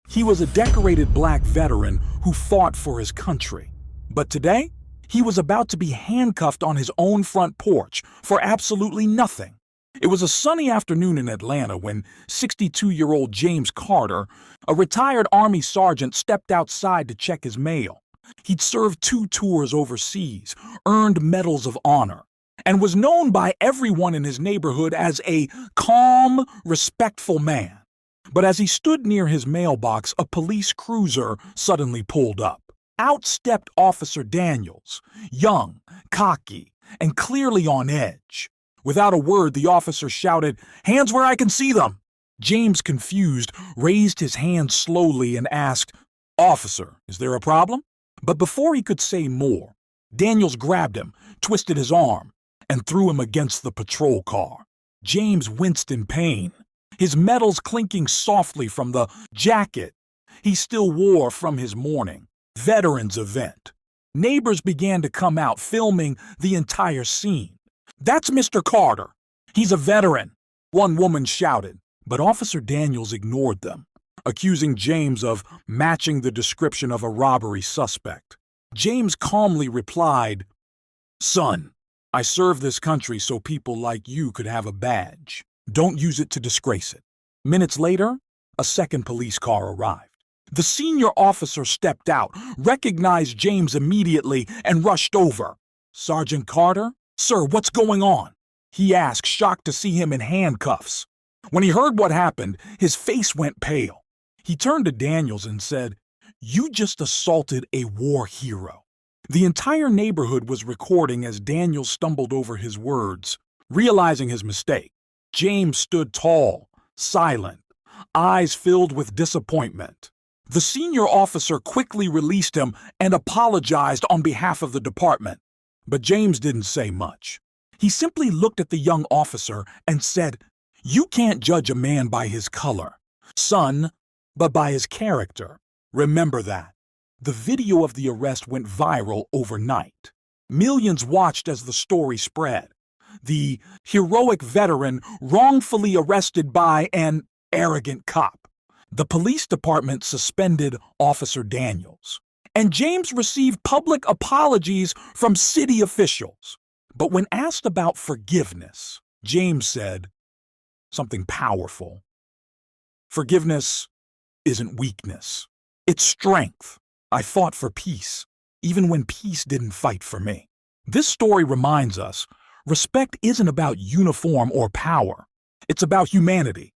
He was a decorated black veteran who fought for his country. But today, he was about to be handcuffed on his own front porch for absolutely nothing. It was a sunny afternoon in Atlanta when 62-year-old James Carter, a retired Army sergeant, stepped outside to check his mail. He'd served 2 tours overseas, earned medals of honor, and was known by everyone in his neighborhood as a calm, respectful man. But as he stood near his mailbox, a police cruiser suddenly pulled up. Out stepped Officer Daniels, young, cocky, and clearly on edge. Without a word, the officer shouted, "Hands where I can see them!" James, confused, raised his hand slowly and asked, "Officer, is there a problem?" But before he could say more, Daniels grabbed him, twisted his arm, and threw him against the patrol car. James winced in pain, his medals clinking softly from the jacket he still wore from his morning veterans event. Neighbors began to come out, filming the entire scene. "That's Mr. Carter. He's a veteran," one woman shouted. But Officer Daniels ignored them, accusing James of matching the description of a robbery suspect. James calmly replied, "Son, I serve this country so people like you could have a badge. Don't use it to disgrace it." Minutes later, a second police car arrived. The senior officer stepped out, recognized James immediately, and rushed over. "Sergeant Carter? Sir, what's going on?" he asked, shocked to see him in handcuffs. When he heard what happened, his face went pale. He turned to Daniels and said, "You just assaulted a war hero." The entire neighborhood was recording as Daniels stumbled over his words. Realizing his mistake, James stood tall, silent, eyes filled with disappointment. The senior officer quickly released him and apologized on behalf of the department. But James didn't say much. He simply looked at the young officer and said, "You can't judge a man by his color, son, but by his character. Remember that." The video of the arrest went viral overnight. Millions watched as the story spread. The heroic veteran wrongfully arrested by an arrogant cop. The police department suspended Officer Daniels, and James received public apologies from city officials. But when asked about forgiveness, James said something powerful. "Forgiveness isn't weakness. It's strength. I fought for peace, even when peace didn't fight for me." This story reminds us, respect isn't about uniform or power. It's about humanity.